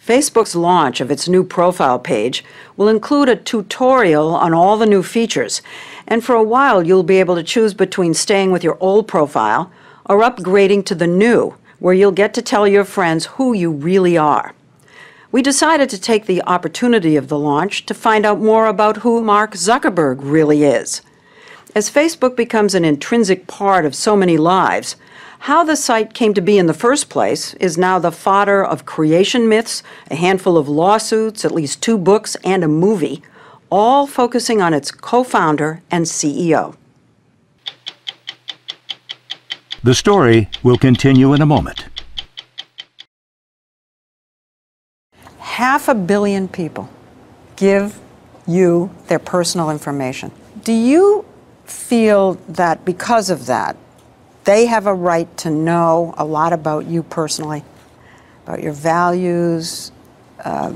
Facebook's launch of its new profile page will include a tutorial on all the new features, and for a while you'll be able to choose between staying with your old profile or upgrading to the new, where you'll get to tell your friends who you really are. We decided to take the opportunity of the launch to find out more about who Mark Zuckerberg really is. As Facebook becomes an intrinsic part of so many lives, how the site came to be in the first place is now the fodder of creation myths, a handful of lawsuits, at least 2 books, and a movie, all focusing on its co-founder and CEO. The story will continue in a moment. 500 million people give you their personal information. Do you feel that because of that, they have a right to know a lot about you personally, about your values? Yeah,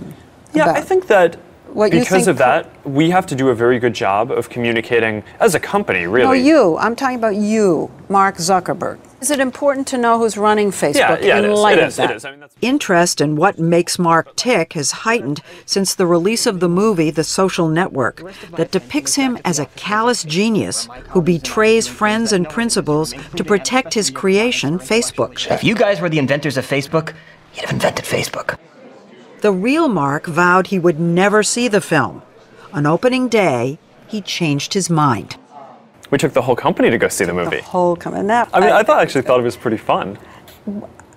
I think that because of that, we have to do a very good job of communicating as a company, really. No, you. I'm talking about you, Mark Zuckerberg. Is it important to know who's running Facebook in light of that? It is. I mean, Interest in what makes Mark tick has heightened since the release of the movie The Social Network that depicts him as a callous genius who betrays friends and principals to protect his creation, Facebook. If you guys were the inventors of Facebook, you'd have invented Facebook. The real Mark vowed he would never see the film. On opening day, he changed his mind. we took the whole company to go see the movie. The whole company. I actually thought it was pretty fun.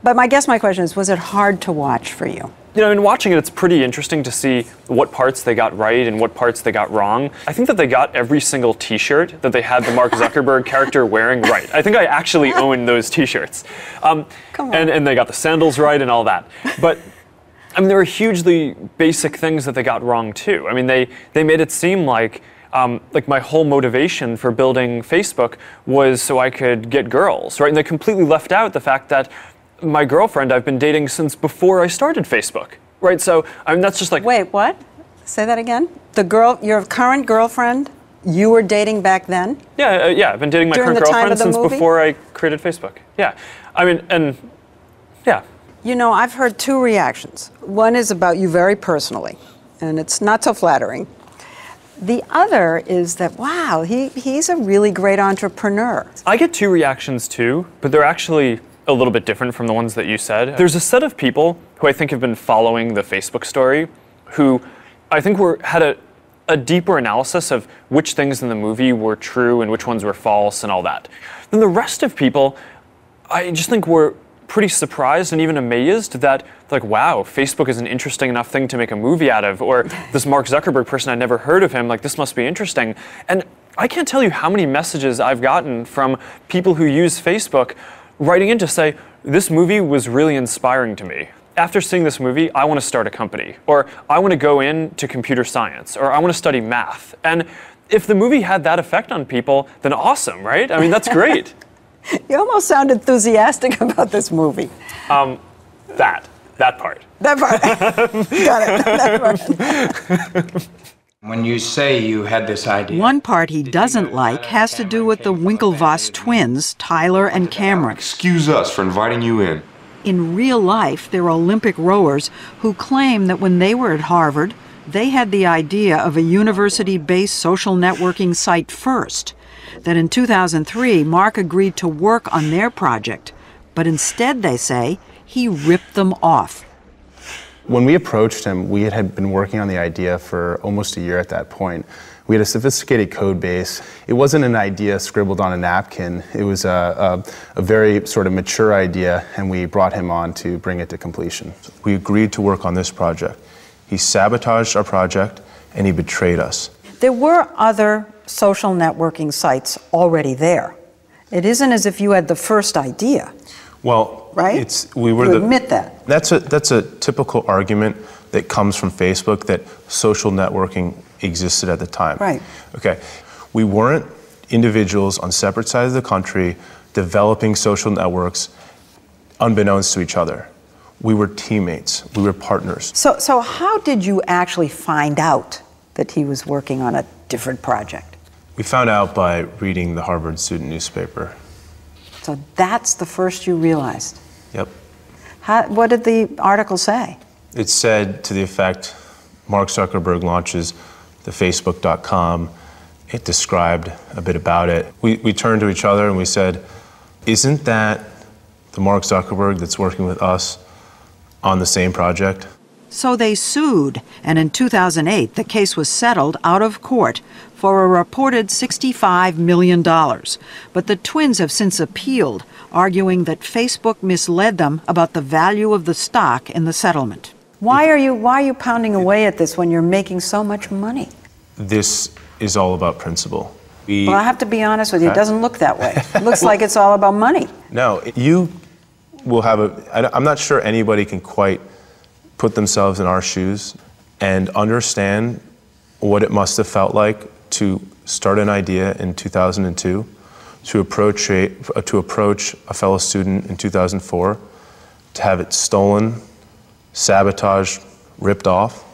But my question is, was it hard to watch for you? You know, in watching it, it's pretty interesting to see what parts they got right and what parts they got wrong. I think that they got every single T-shirt that they had the Mark Zuckerberg character wearing right. I think I actually own those T-shirts. Come on. And they got the sandals right and all that. But I mean, there were hugely basic things that they got wrong too. I mean, they made it seem like my whole motivation for building Facebook was so I could get girls, right? And they completely left out the fact that my girlfriend I've been dating since before I started Facebook, right? So I mean, that's just like... Wait, what? Say that again? Your current girlfriend, you were dating back then? Yeah, I've been dating my current girlfriend since before I created Facebook. Yeah, I mean, and yeah. You know, I've heard two reactions. One is about you very personally, and it's not so flattering. The other is that, wow, he's a really great entrepreneur. I get two reactions too, but they're actually a little bit different from the ones that you said. There's a set of people who I think have been following the Facebook story who I think had a deeper analysis of which things in the movie were true and which ones were false and all that. Then the rest of people, I just think were pretty surprised and even amazed that, like, wow, Facebook is an interesting enough thing to make a movie out of, or this Mark Zuckerberg person, I'd never heard of him, like, this must be interesting. And I can't tell you how many messages I've gotten from people who use Facebook writing in to say, this movie was really inspiring to me. After seeing this movie, I want to start a company, or I want to go into computer science, or I want to study math. And if the movie had that effect on people, then awesome, right? I mean, that's great. You almost sound enthusiastic about this movie. That part. That part. Got it. That part. When you say you had this idea... One part he doesn't like has to do with the Winklevoss twins, Tyler and Cameron. Excuse us for inviting you in. In real life, they're Olympic rowers who claim that when they were at Harvard, they had the idea of a university-based social networking site first. That in 2003, Mark agreed to work on their project, but instead, they say, he ripped them off. When we approached him, we had been working on the idea for almost a year at that point. We had a sophisticated code base. It wasn't an idea scribbled on a napkin. It was a very sort of mature idea, and we brought him on to bring it to completion. We agreed to work on this project. He sabotaged our project, and he betrayed us. There were other social networking sites already there. It isn't as if you had the first idea. Well, right? You admit that. That's a typical argument that comes from Facebook, that social networking existed at the time. Right. Okay. We weren't individuals on separate sides of the country developing social networks unbeknownst to each other. We were teammates. We were partners. So how did you actually find out that he was working on a different project? We found out by reading the Harvard student newspaper. So that's the first you realized? Yep. What did the article say? It said to the effect, Mark Zuckerberg launches the Facebook.com. It described a bit about it. We turned to each other and we said, isn't that the Mark Zuckerberg that's working with us on the same project? So they sued, and in 2008, the case was settled out of court for a reported $65 million. But the twins have since appealed, arguing that Facebook misled them about the value of the stock in the settlement. Why are you pounding away at this when you're making so much money? This is all about principle. Well, I have to be honest with you, it doesn't look that way. It looks like it's all about money. No, you will have I'm not sure anybody can quite put themselves in our shoes and understand what it must have felt like to start an idea in 2002, to approach a fellow student in 2004, to have it stolen, sabotaged, ripped off.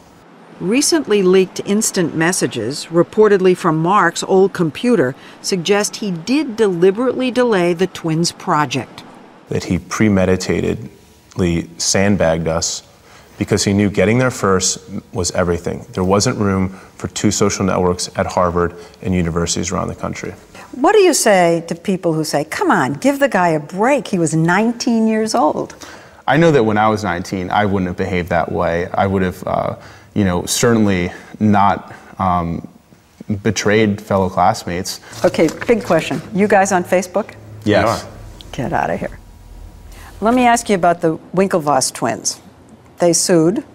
Recently leaked instant messages, reportedly from Mark's old computer, suggest he did deliberately delay the twins' project. That he premeditatedly sandbagged us because he knew getting there first was everything. There wasn't room for two social networks at Harvard and universities around the country. What do you say to people who say, come on, give the guy a break? He was 19 years old. I know that when I was 19, I wouldn't have behaved that way. I would have, certainly not betrayed fellow classmates. Okay, big question. You guys on Facebook? Yes. Get out of here. Let me ask you about the Winklevoss twins. They sued.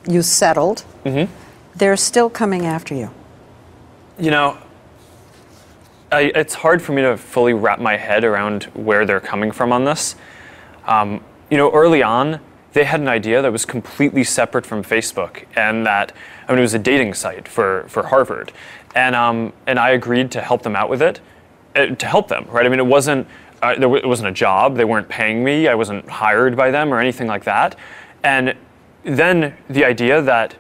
You settled. Mm-hmm. They're still coming after you. You know, it's hard for me to fully wrap my head around where they're coming from on this. Early on, they had an idea that was completely separate from Facebook, and that it was a dating site for Harvard, and I agreed to help them out with it, to help them, right? I mean, it wasn't a job. They weren't paying me. I wasn't hired by them or anything like that. And then the idea that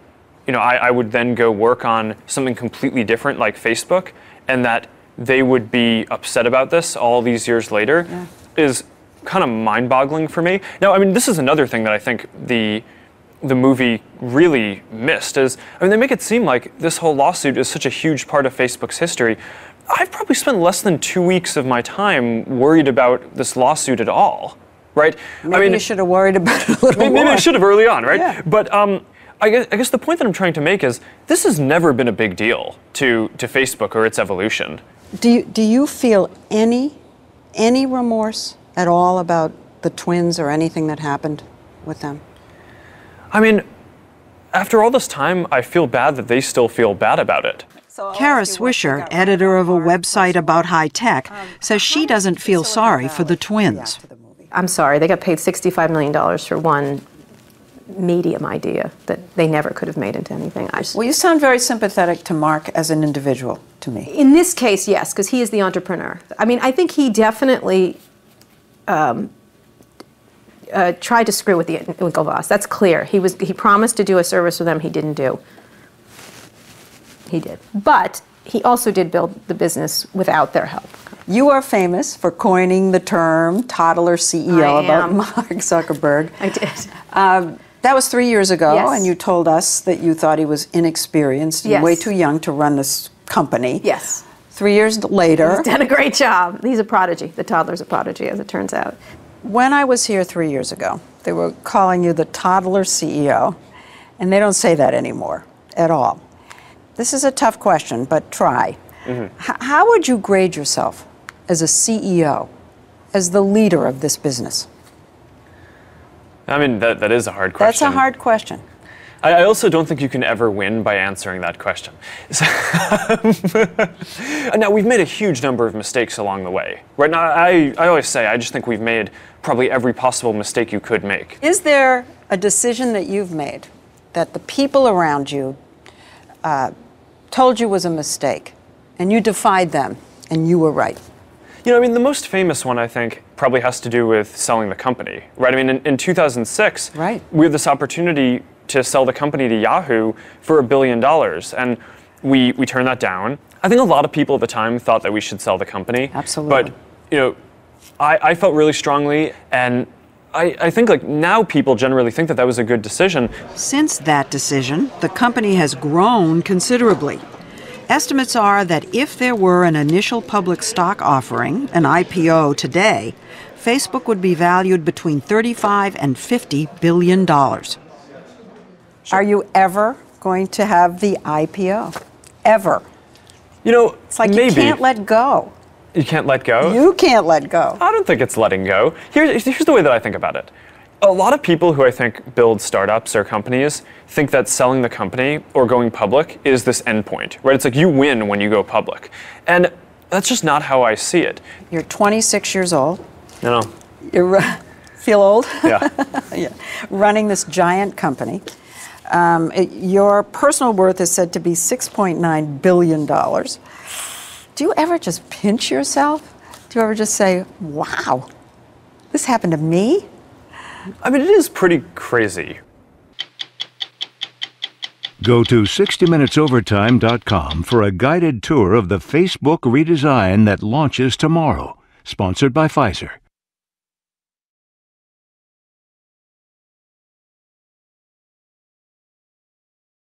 I would then go work on something completely different like Facebook, and that they would be upset about this all these years later is kind of mind-boggling for me. Now, I mean, this is another thing that I think the movie really missed is, they make it seem like this whole lawsuit is such a huge part of Facebook's history. I've probably spent less than 2 weeks of my time worried about this lawsuit at all, right? Maybe you should have worried about it a little more. Maybe I should have early on, right? Yeah. But I guess the point that I'm trying to make is this has never been a big deal to Facebook or its evolution. Do you feel any remorse at all about the twins or anything that happened with them? I mean, after all this time, I feel bad that they still feel bad about it. Kara Swisher, editor of a website about high tech, says she doesn't feel sorry for the twins. I'm sorry, they got paid $65 million for one medium idea that they never could have made into anything. Well, you sound very sympathetic to Mark as an individual, to me. In this case, yes, because he is the entrepreneur. I mean, I think he definitely tried to screw with the Winklevoss. That's clear. He promised to do a service for them he didn't do. He did. But he also did build the business without their help. You are famous for coining the term toddler CEO about Mark Zuckerberg. I did. That was 3 years ago, Yes. and you told us that you thought he was inexperienced and Yes. way too young to run this company. Yes. 3 years later. He's done a great job. He's a prodigy. The toddler's a prodigy, as it turns out. When I was here 3 years ago, they were calling you the toddler CEO, and they don't say that anymore at all. This is a tough question, but try. Mm-hmm. How would you grade yourself as a CEO, as the leader of this business? I mean, that is a hard question. That's a hard question. I also don't think you can ever win by answering that question. Now, we've made a huge number of mistakes along the way. Right now, I always say, I just think we've made probably every possible mistake you could make. Is there a decision that you've made that the people around you told you was a mistake, and you defied them, and you were right? The most famous one, I think, probably has to do with selling the company, right? I mean, in 2006, right. We had this opportunity to sell the company to Yahoo for $1 billion, and we turned that down. I think a lot of people at the time thought that we should sell the company. Absolutely. But, I felt really strongly, and I think like now people generally think that that was a good decision. Since that decision, the company has grown considerably. Estimates are that if there were an initial public stock offering, an IPO today, Facebook would be valued between $35 and $50 billion. Are you ever going to have the IPO? Ever? You know, It's like maybe. you can't let go. You can't let go? You can't let go. I don't think it's letting go. Here's the way that I think about it. A lot of people who I think build startups or companies think that selling the company or going public is this endpoint, right? It's like you win when you go public. And that's just not how I see it. You're 26 years old. You know? You feel old? Yeah. Yeah. Running this giant company. Your personal worth is said to be $6.9 billion. Do you ever just pinch yourself? Do you ever just say, wow, this happened to me? I mean, it is pretty crazy. Go to 60minutesovertime.com for a guided tour of the Facebook redesign that launches tomorrow, sponsored by Pfizer.